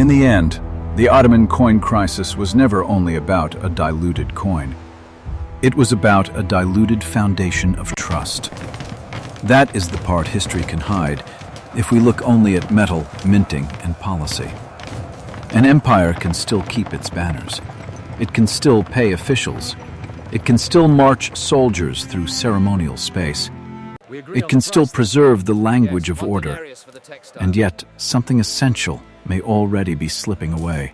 In the end, the Ottoman coin crisis was never only about a diluted coin. It was about a diluted foundation of trust. That is the part history can hide if we look only at metal, minting, and policy. An empire can still keep its banners. It can still pay officials. It can still march soldiers through ceremonial space. It can still preserve the language of order. And yet, something essential may already be slipping away.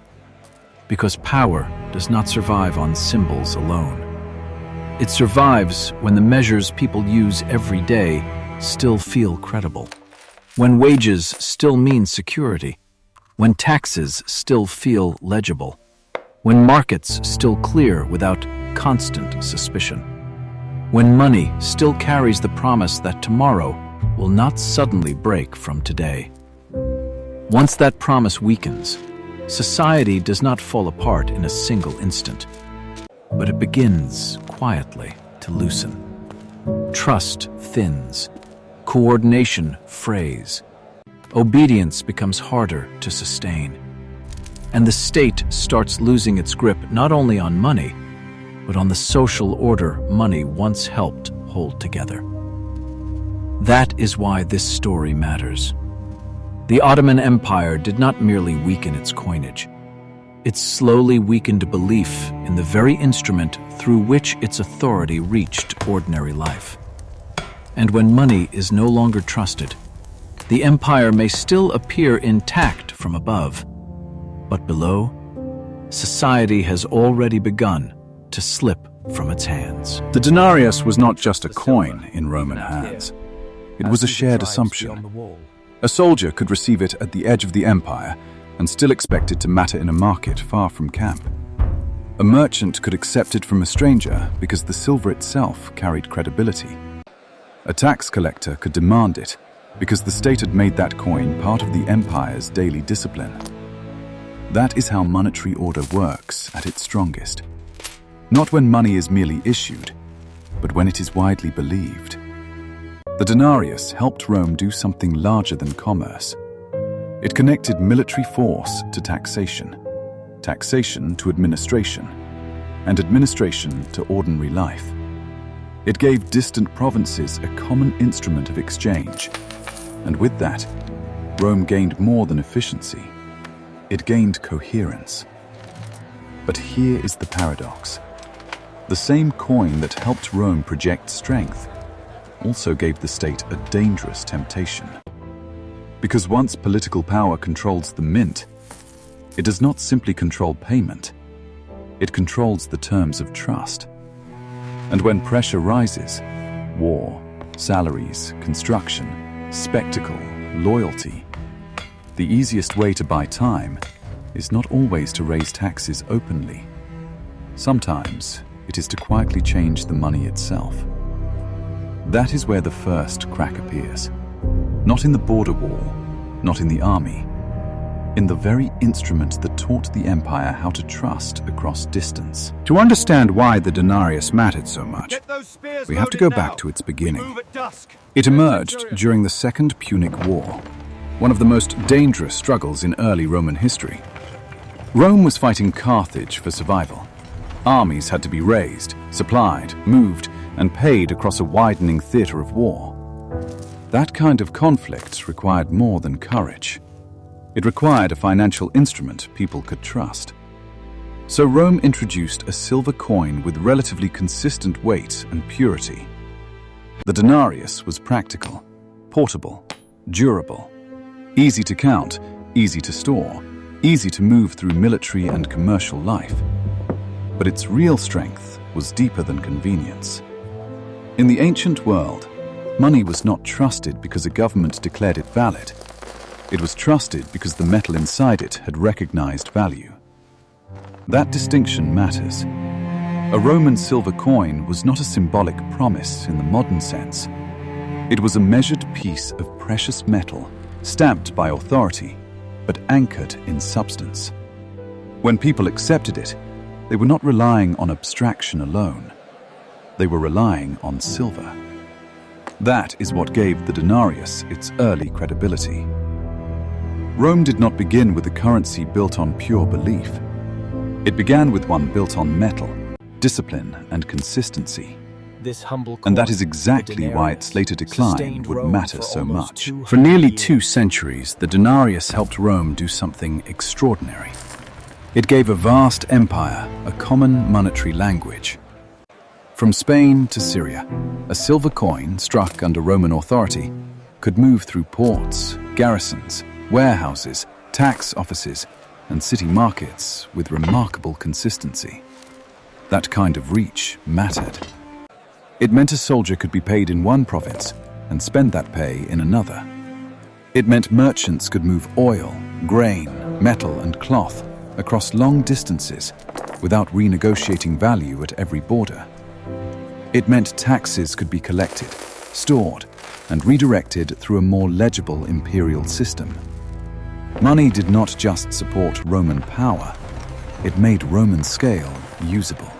Because power does not survive on symbols alone. It survives when the measures people use every day still feel credible. When wages still mean security. When taxes still feel legible. When markets still clear without constant suspicion. When money still carries the promise that tomorrow will not suddenly break from today. Once that promise weakens, society does not fall apart in a single instant, but it begins quietly to loosen. Trust thins. Coordination frays. Obedience becomes harder to sustain. And the state starts losing its grip not only on money, but on the social order money once helped hold together. That is why this story matters. The Ottoman Empire did not merely weaken its coinage. It slowly weakened belief in the very instrument through which its authority reached ordinary life. And when money is no longer trusted, the empire may still appear intact from above, but below, society has already begun to slip from its hands. The denarius was not just a coin in Roman hands. It was a shared assumption. A soldier could receive it at the edge of the empire and still expect it to matter in a market far from camp. A merchant could accept it from a stranger because the silver itself carried credibility. A tax collector could demand it because the state had made that coin part of the empire's daily discipline. That is how monetary order works at its strongest. Not when money is merely issued, but when it is widely believed. The denarius helped Rome do something larger than commerce. It connected military force to taxation, taxation to administration, and administration to ordinary life. It gave distant provinces a common instrument of exchange, and with that, Rome gained more than efficiency. It gained coherence. But here is the paradox. The same coin that helped Rome project strength also gave the state a dangerous temptation. Because once political power controls the mint, it does not simply control payment, it controls the terms of trust. And when pressure rises, war, salaries, construction, spectacle, loyalty, the easiest way to buy time is not always to raise taxes openly. Sometimes it is to quietly change the money itself. That is where the first crack appears. Not in the border wall, not in the army, in the very instrument that taught the empire how to trust across distance. To understand why the denarius mattered so much, we have to go back to its beginning. It emerged during the Second Punic War, one of the most dangerous struggles in early Roman history. Rome was fighting Carthage for survival. Armies had to be raised, supplied, moved, and paid across a widening theater of war. That kind of conflict required more than courage. It required a financial instrument people could trust. So Rome introduced a silver coin with relatively consistent weight and purity. The denarius was practical, portable, durable, easy to count, easy to store, easy to move through military and commercial life. But its real strength was deeper than convenience. In the ancient world, money was not trusted because a government declared it valid. It was trusted because the metal inside it had recognized value. That distinction matters. A Roman silver coin was not a symbolic promise in the modern sense. It was a measured piece of precious metal, stamped by authority, but anchored in substance. When people accepted it, they were not relying on abstraction alone. They were relying on silver. That is what gave the denarius its early credibility. Rome did not begin with a currency built on pure belief. It began with one built on metal, discipline, and consistency. And that is exactly why its later decline would matter so much. For nearly 2 centuries, the denarius helped Rome do something extraordinary. It gave a vast empire a common monetary language. From Spain to Syria, a silver coin struck under Roman authority could move through ports, garrisons, warehouses, tax offices, and city markets with remarkable consistency. That kind of reach mattered. It meant a soldier could be paid in one province and spend that pay in another. It meant merchants could move oil, grain, metal, and cloth across long distances without renegotiating value at every border. It meant taxes could be collected, stored, and redirected through a more legible imperial system. Money did not just support Roman power, it made Roman scale usable.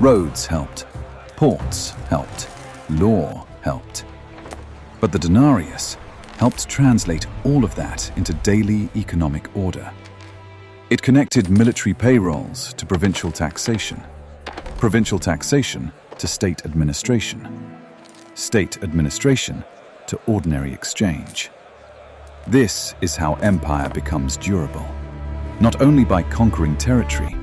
Roads helped, ports helped, law helped. But the denarius helped translate all of that into daily economic order. It connected military payrolls to provincial taxation to state administration to ordinary exchange. This is how empire becomes durable, not only by conquering territory,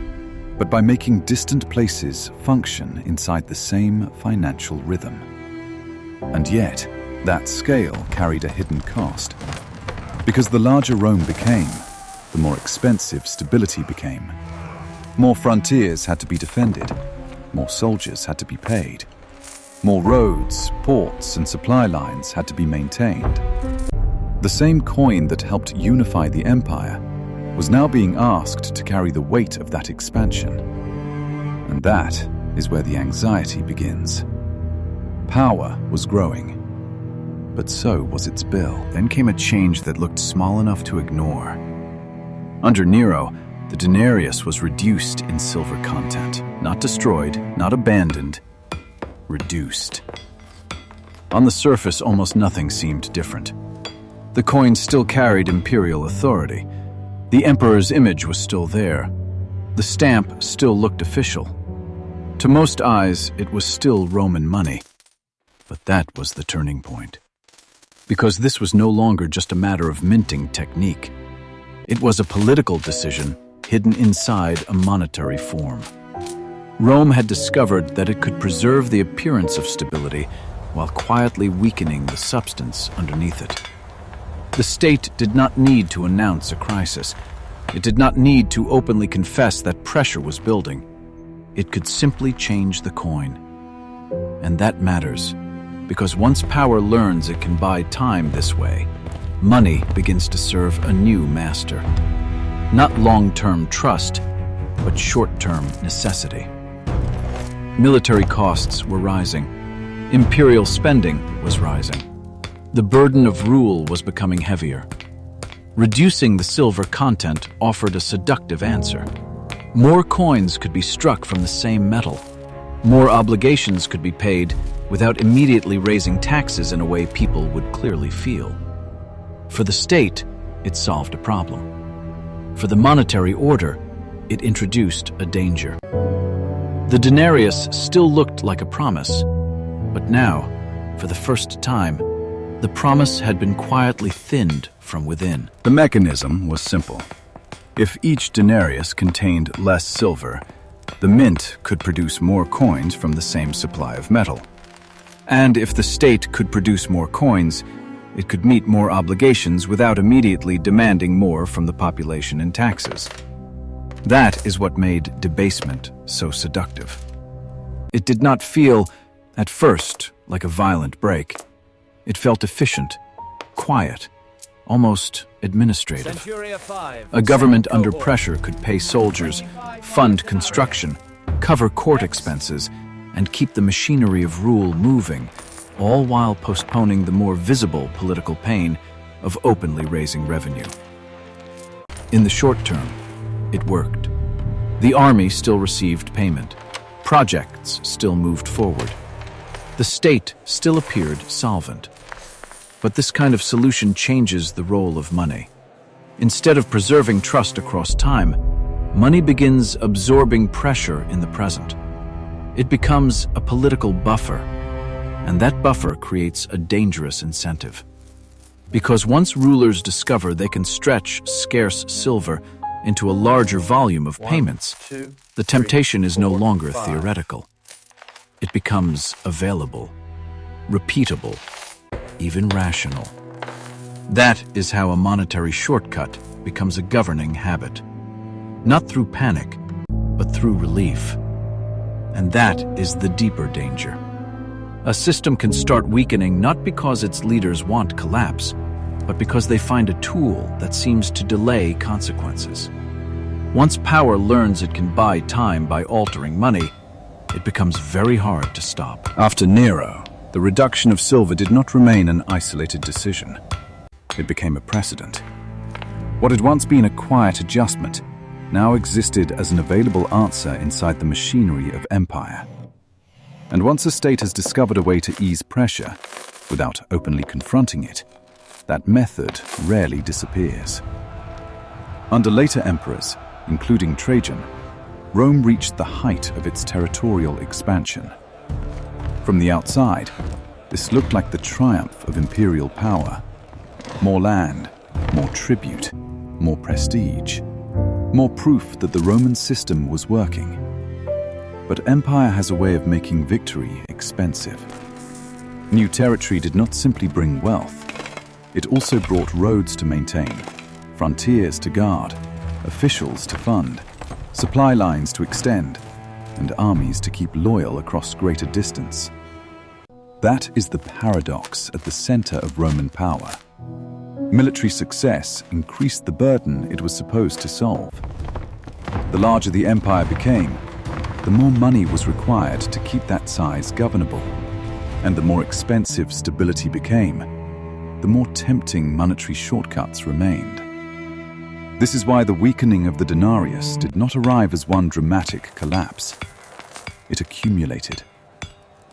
but by making distant places function inside the same financial rhythm. And yet, that scale carried a hidden cost. Because the larger Rome became, the more expensive stability became. More frontiers had to be defended, more soldiers had to be paid. More roads, ports, and supply lines had to be maintained. The same coin that helped unify the empire was now being asked to carry the weight of that expansion. And that is where the anxiety begins. Power was growing, but so was its bill. Then came a change that looked small enough to ignore. Under Nero, the denarius was reduced in silver content, not destroyed, not abandoned, reduced. On the surface, almost nothing seemed different. The coin still carried imperial authority. The emperor's image was still there. The stamp still looked official. To most eyes, it was still Roman money. But that was the turning point. Because this was no longer just a matter of minting technique. It was a political decision hidden inside a monetary form. Rome had discovered that it could preserve the appearance of stability while quietly weakening the substance underneath it. The state did not need to announce a crisis. It did not need to openly confess that pressure was building. It could simply change the coin. And that matters, because once power learns it can buy time this way, money begins to serve a new master. Not long-term trust, but short-term necessity. Military costs were rising. Imperial spending was rising. The burden of rule was becoming heavier. Reducing the silver content offered a seductive answer. More coins could be struck from the same metal. More obligations could be paid without immediately raising taxes in a way people would clearly feel. For the state, it solved a problem. For the monetary order, it introduced a danger. The denarius still looked like a promise, but now, for the first time, the promise had been quietly thinned from within. The mechanism was simple. If each denarius contained less silver, the mint could produce more coins from the same supply of metal. And if the state could produce more coins, it could meet more obligations without immediately demanding more from the population in taxes. That is what made debasement so seductive. It did not feel, at first, like a violent break. It felt efficient, quiet, almost administrative. A government under pressure could pay soldiers, fund construction, cover court expenses, and keep the machinery of rule moving, all while postponing the more visible political pain of openly raising revenue. In the short term, it worked. The army still received payment. Projects still moved forward. The state still appeared solvent. But this kind of solution changes the role of money. Instead of preserving trust across time, money begins absorbing pressure in the present. It becomes a political buffer, and that buffer creates a dangerous incentive. Because once rulers discover they can stretch scarce silver into a larger volume of payments, the temptation is no longer theoretical. It becomes available, repeatable, even rational. That is how a monetary shortcut becomes a governing habit. Not through panic, but through relief. And that is the deeper danger. A system can start weakening not because its leaders want collapse, but because they find a tool that seems to delay consequences. Once power learns it can buy time by altering money, it becomes very hard to stop. After Nero, the reduction of silver did not remain an isolated decision. It became a precedent. What had once been a quiet adjustment now existed as an available answer inside the machinery of empire. And once a state has discovered a way to ease pressure without openly confronting it, that method rarely disappears. Under later emperors, including Trajan, Rome reached the height of its territorial expansion. From the outside, this looked like the triumph of imperial power. More land, more tribute, more prestige, more proof that the Roman system was working. But empire has a way of making victory expensive. New territory did not simply bring wealth. It also brought roads to maintain, frontiers to guard, officials to fund, supply lines to extend, and armies to keep loyal across greater distance. That is the paradox at the center of Roman power. Military success increased the burden it was supposed to solve. The larger the empire became, the more money was required to keep that size governable. And the more expensive stability became, the more tempting monetary shortcuts remained. This is why the weakening of the denarius did not arrive as one dramatic collapse. It accumulated.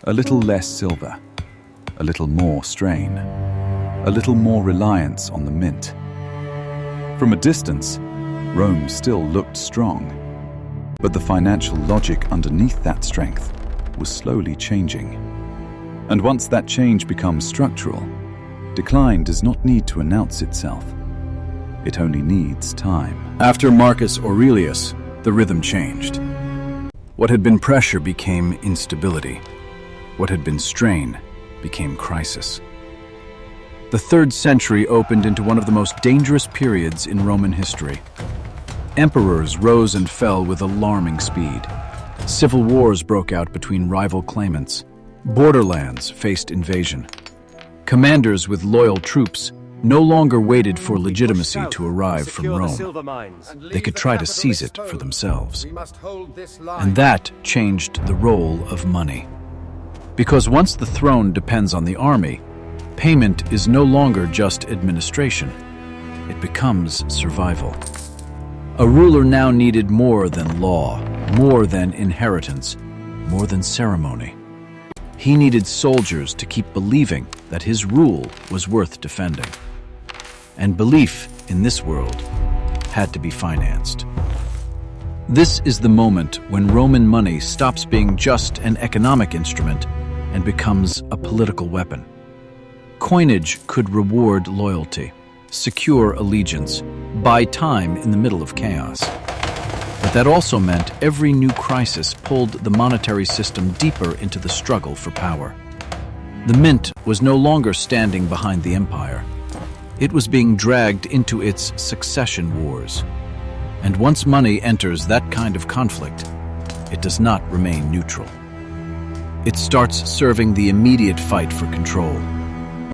A little less silver, a little more strain, a little more reliance on the mint. From a distance, Rome still looked strong, but the financial logic underneath that strength was slowly changing. And once that change becomes structural, decline does not need to announce itself. It only needs time. After Marcus Aurelius, the rhythm changed. What had been pressure became instability. What had been strain became crisis. The 3rd century opened into one of the most dangerous periods in Roman history. Emperors rose and fell with alarming speed. Civil wars broke out between rival claimants. Borderlands faced invasion. Commanders with loyal troops no longer waited for legitimacy to arrive from Rome. They could try to seize it for themselves. And that changed the role of money. Because once the throne depends on the army, payment is no longer just administration. It becomes survival. A ruler now needed more than law, more than inheritance, more than ceremony. He needed soldiers to keep believing that his rule was worth defending. And belief in this world had to be financed. This is the moment when Roman money stops being just an economic instrument and becomes a political weapon. Coinage could reward loyalty, secure allegiance, buy time in the middle of chaos. But that also meant every new crisis pulled the monetary system deeper into the struggle for power. The mint was no longer standing behind the empire. It was being dragged into its succession wars. And once money enters that kind of conflict, it does not remain neutral. It starts serving the immediate fight for control.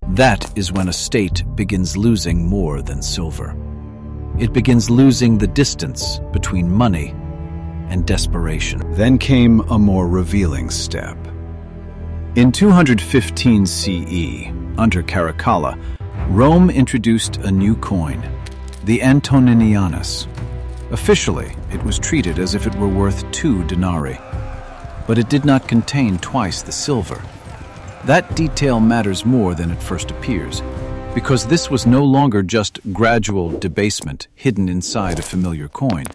That is when a state begins losing more than silver. It begins losing the distance between money and desperation. Then came a more revealing step. In 215 CE, under Caracalla, Rome introduced a new coin, the antoninianus. Officially, it was treated as if it were worth 2 denarii, but it did not contain twice the silver. That detail matters more than it first appears. because this was no longer just gradual debasement hidden inside a familiar coin.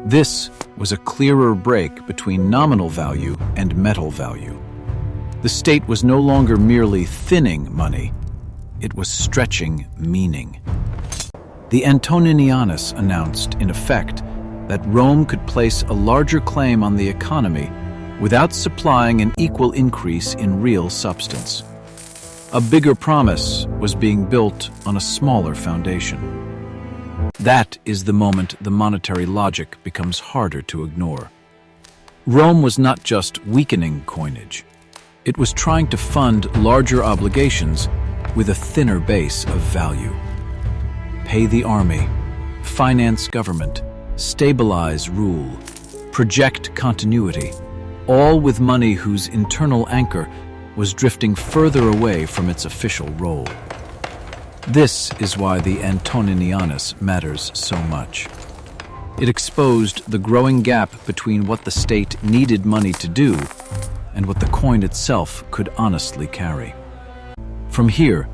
This was a clearer break between nominal value and metal value. The state was no longer merely thinning money, it was stretching meaning. The antoninianus announced, in effect, that Rome could place a larger claim on the economy without supplying an equal increase in real substance. A bigger promise was being built on a smaller foundation. That is the moment the monetary logic becomes harder to ignore. Rome was not just weakening coinage. It was trying to fund larger obligations with a thinner base of value. Pay the army, finance government, stabilize rule, project continuity, all with money whose internal anchor was drifting further away from its official role. This is why the antoninianus matters so much. It exposed the growing gap between what the state needed money to do and what the coin itself could honestly carry. From here,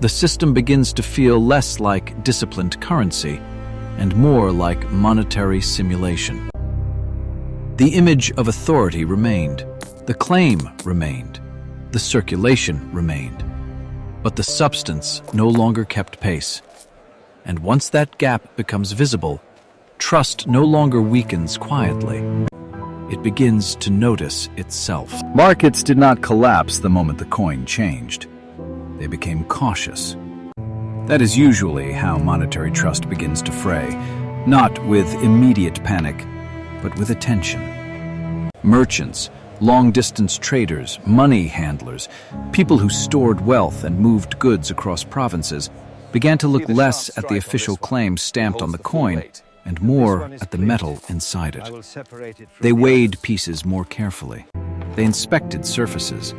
the system begins to feel less like disciplined currency and more like monetary simulation. The image of authority remained, the claim remained, the circulation remained, but the substance no longer kept pace. And once that gap becomes visible, trust no longer weakens quietly. It begins to notice itself. Markets did not collapse the moment the coin changed. They became cautious. That is usually how monetary trust begins to fray, not with immediate panic, but with attention. Merchants, long-distance traders, money handlers, people who stored wealth and moved goods across provinces, began to look less at the official claim stamped on the coin and more at the metal inside it. They weighed pieces more carefully. They inspected surfaces.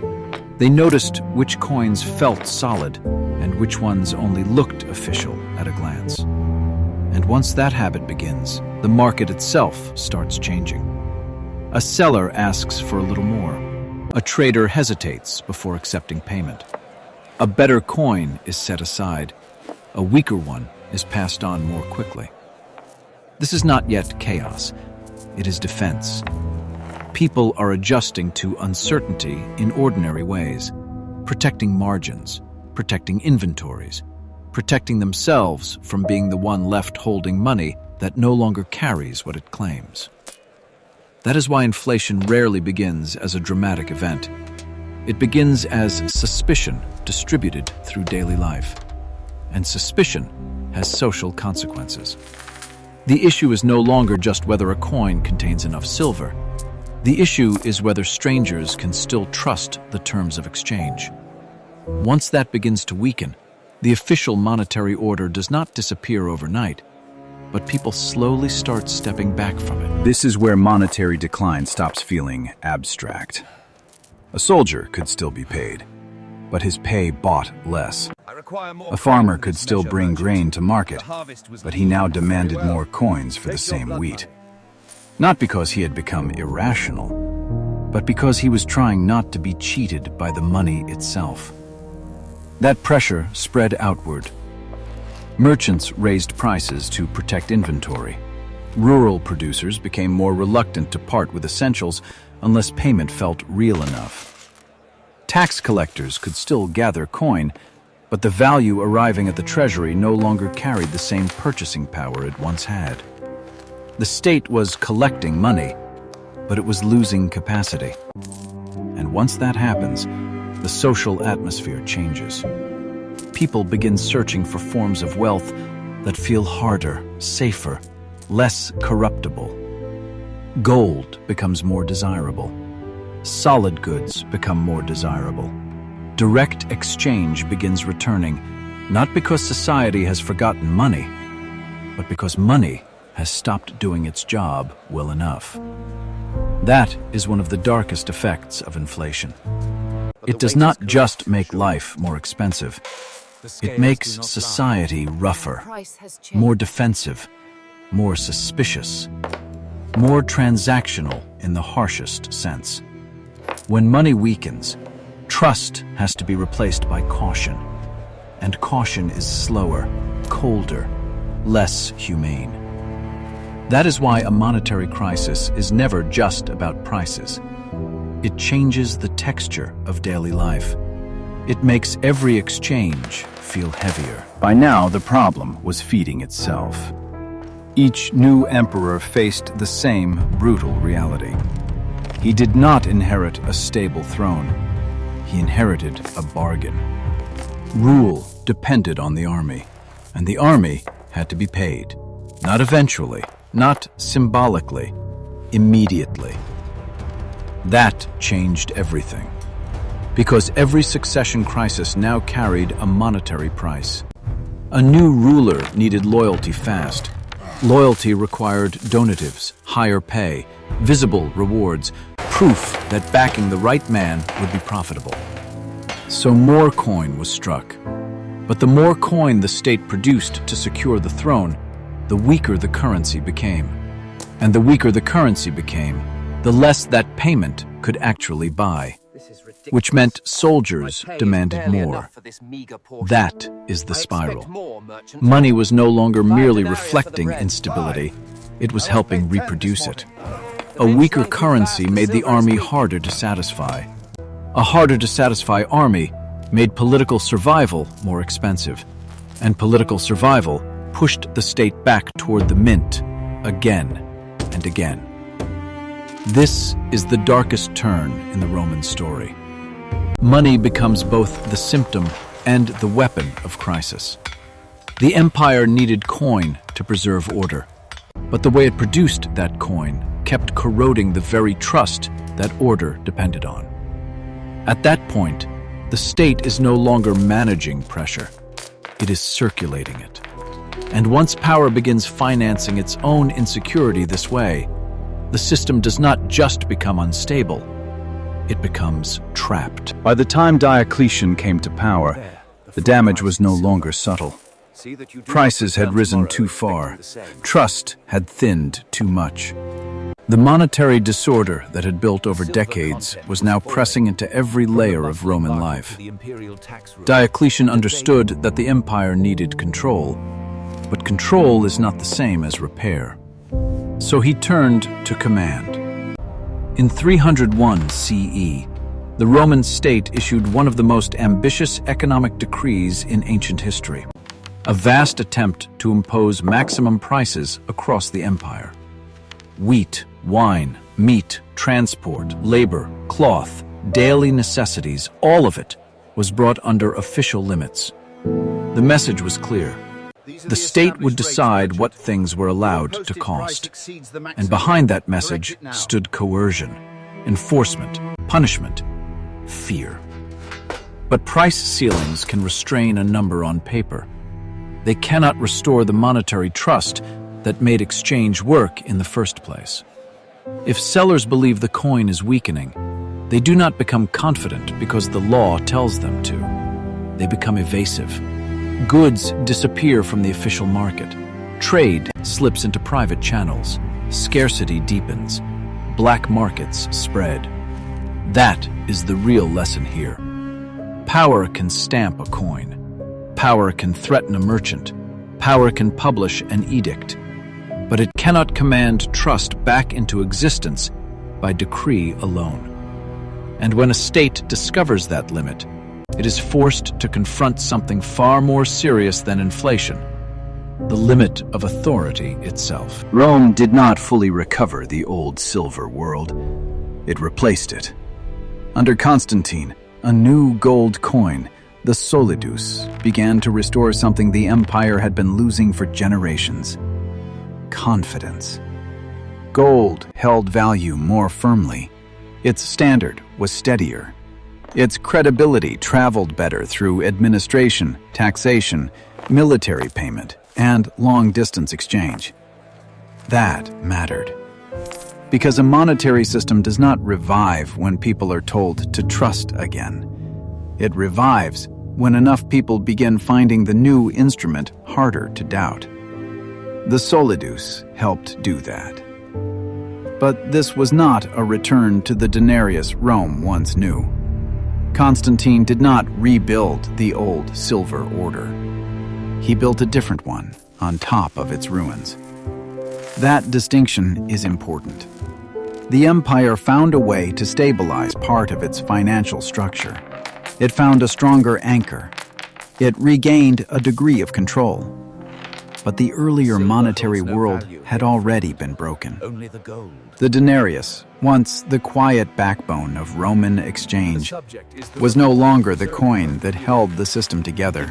They noticed which coins felt solid and which ones only looked official at a glance. And once that habit begins, the market itself starts changing. A seller asks for a little more. A trader hesitates before accepting payment. A better coin is set aside. A weaker one is passed on more quickly. This is not yet chaos. It is defense. People are adjusting to uncertainty in ordinary ways, protecting margins, protecting inventories, protecting themselves from being the one left holding money that no longer carries what it claims. That is why inflation rarely begins as a dramatic event. It begins as suspicion distributed through daily life. And suspicion has social consequences. The issue is no longer just whether a coin contains enough silver. The issue is whether strangers can still trust the terms of exchange. Once that begins to weaken, the official monetary order does not disappear overnight, but people slowly start stepping back from it. This is where monetary decline stops feeling abstract. A soldier could still be paid, but his pay bought less. A farmer could still bring grain to market, but he now demanded more coins for the same wheat. Not because he had become irrational, but because he was trying not to be cheated by the money itself. That pressure spread outward. Merchants raised prices to protect inventory. Rural producers became more reluctant to part with essentials unless payment felt real enough. Tax collectors could still gather coin, but the value arriving at the treasury no longer carried the same purchasing power it once had. The state was collecting money, but it was losing capacity. And once that happens, the social atmosphere changes. People begin searching for forms of wealth that feel harder, safer, less corruptible. Gold becomes more desirable. Solid goods become more desirable. Direct exchange begins returning, not because society has forgotten money, but because money has stopped doing its job well enough. That is one of the darkest effects of inflation. It does not just make life more expensive. It makes society rougher, more defensive, more suspicious, more transactional in the harshest sense. When money weakens, trust has to be replaced by caution. and caution is slower, colder, less humane. That is why a monetary crisis is never just about prices. It changes the texture of daily life. It makes every exchange feel heavier. By now, the problem was feeding itself. Each new emperor faced the same brutal reality. He did not inherit a stable throne. He inherited a bargain. Rule depended on the army, and the army had to be paid. Not eventually, not symbolically, immediately. That changed everything, because every succession crisis now carried a monetary price. A new ruler needed loyalty fast. Loyalty required donatives, higher pay, visible rewards, proof that backing the right man would be profitable. So more coin was struck. But the more coin the state produced to secure the throne, the weaker the currency became. And the weaker the currency became, the less that payment could actually buy, which meant soldiers demanded more. That is the spiral. Money was no longer merely reflecting instability, it was helping reproduce it. A weaker currency made the army harder to satisfy. A harder to satisfy army made political survival more expensive, and political survival pushed the state back toward the mint again and again. This is the darkest turn in the Roman story. Money becomes both the symptom and the weapon of crisis. The empire needed coin to preserve order, but the way it produced that coin kept corroding the very trust that order depended on. At that point, the state is no longer managing pressure, it is circulating it. And once power begins financing its own insecurity this way, the system does not just become unstable, it becomes trapped. By the time Diocletian came to power, the damage was no longer subtle. Prices had risen too far, trust had thinned too much. The monetary disorder that had built over decades was now pressing into every layer of Roman life. Diocletian understood that the empire needed control, but control is not the same as repair. So he turned to command. In 301 CE, the Roman state issued one of the most ambitious economic decrees in ancient history, a vast attempt to impose maximum prices across the empire. Wheat, wine, meat, transport, labor, cloth, daily necessities, all of it was brought under official limits. The message was clear. The state would decide what things were allowed to cost. And behind that message stood coercion, enforcement, punishment, fear. But price ceilings can restrain a number on paper. They cannot restore the monetary trust that made exchange work in the first place. If sellers believe the coin is weakening, they do not become confident because the law tells them to. They become evasive. Goods disappear from the official market. Trade slips into private channels. Scarcity deepens. Black markets spread. That is the real lesson here. Power can stamp a coin. Power can threaten a merchant. Power can publish an edict. But it cannot command trust back into existence by decree alone. And when a state discovers that limit, it is forced to confront something far more serious than inflation, the limit of authority itself. Rome did not fully recover the old silver world. It replaced it. Under Constantine, a new gold coin, the Solidus, began to restore something the empire had been losing for generations: confidence. Gold held value more firmly. Its standard was steadier. Its credibility traveled better through administration, taxation, military payment, and long-distance exchange. That mattered. Because a monetary system does not revive when people are told to trust again. It revives when enough people begin finding the new instrument harder to doubt. The Solidus helped do that. But this was not a return to the Denarius Rome once knew. Constantine did not rebuild the old silver order. He built a different one on top of its ruins. That distinction is important. The empire found a way to stabilize part of its financial structure. It found a stronger anchor. It regained a degree of control. But the earlier monetary world had already been broken. Only the gold. The denarius, once the quiet backbone of Roman exchange, was no longer the coin that held the system together.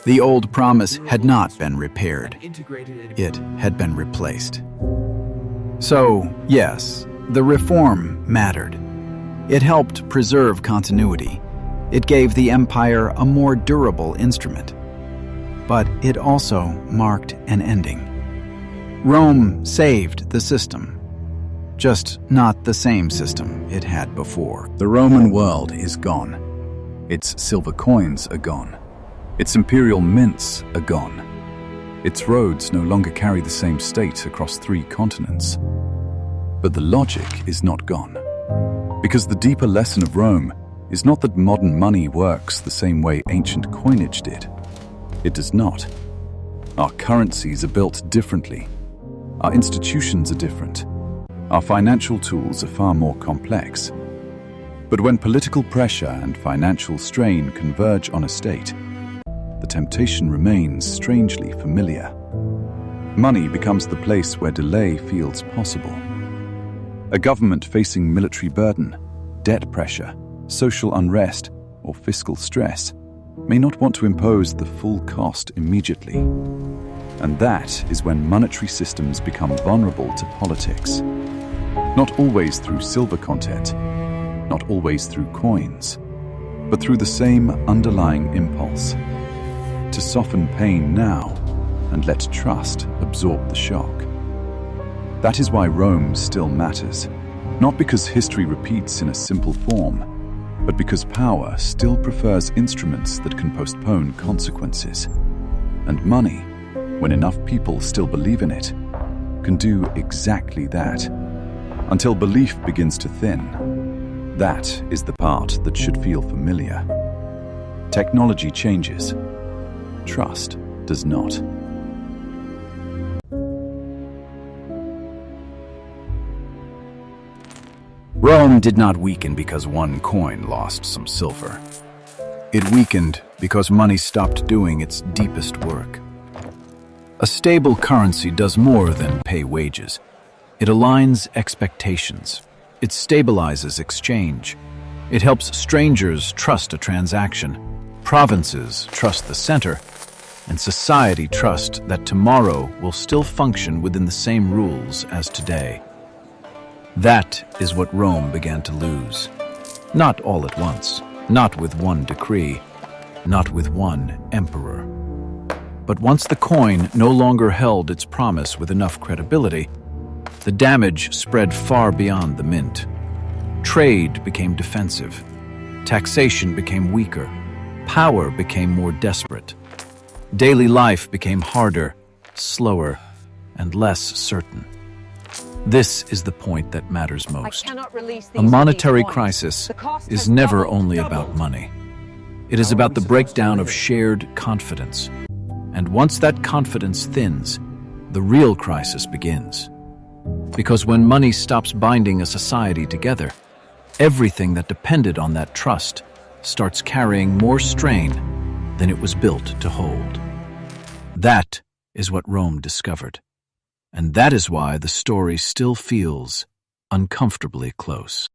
The old promise had not been repaired. It had been replaced. So, yes, the reform mattered. It helped preserve continuity. It gave the empire a more durable instrument. But it also marked an ending. Rome saved the system, just not the same system it had before. The Roman world is gone. Its silver coins are gone. Its imperial mints are gone. Its roads no longer carry the same state across 3 continents. But the logic is not gone. Because the deeper lesson of Rome is not that modern money works the same way ancient coinage did. It does not. Our currencies are built differently. Our institutions are different. Our financial tools are far more complex. But when political pressure and financial strain converge on a state, the temptation remains strangely familiar. Money becomes the place where delay feels possible. A government facing military burden, debt pressure, social unrest, or fiscal stress may not want to impose the full cost immediately. And that is when monetary systems become vulnerable to politics. Not always through silver content, not always through coins, but through the same underlying impulse: to soften pain now and let trust absorb the shock. That is why Rome still matters, not because history repeats in a simple form, but because power still prefers instruments that can postpone consequences. And money, when enough people still believe in it, can do exactly that. Until belief begins to thin, that is the part that should feel familiar. Technology changes. Trust does not. Rome did not weaken because one coin lost some silver. It weakened because money stopped doing its deepest work. A stable currency does more than pay wages. It aligns expectations. It stabilizes exchange. It helps strangers trust a transaction, provinces trust the center, and society trust that tomorrow will still function within the same rules as today. That is what Rome began to lose. Not all at once, not with one decree, not with one emperor. But once the coin no longer held its promise with enough credibility, the damage spread far beyond the mint. Trade became defensive. Taxation became weaker. Power became more desperate. Daily life became harder, slower, and less certain. This is the point that matters most. A monetary crisis is never only about money. It is about the breakdown of shared confidence. And once that confidence thins, the real crisis begins. Because when money stops binding a society together, everything that depended on that trust starts carrying more strain than it was built to hold. That is what Rome discovered. And that is why the story still feels uncomfortably close.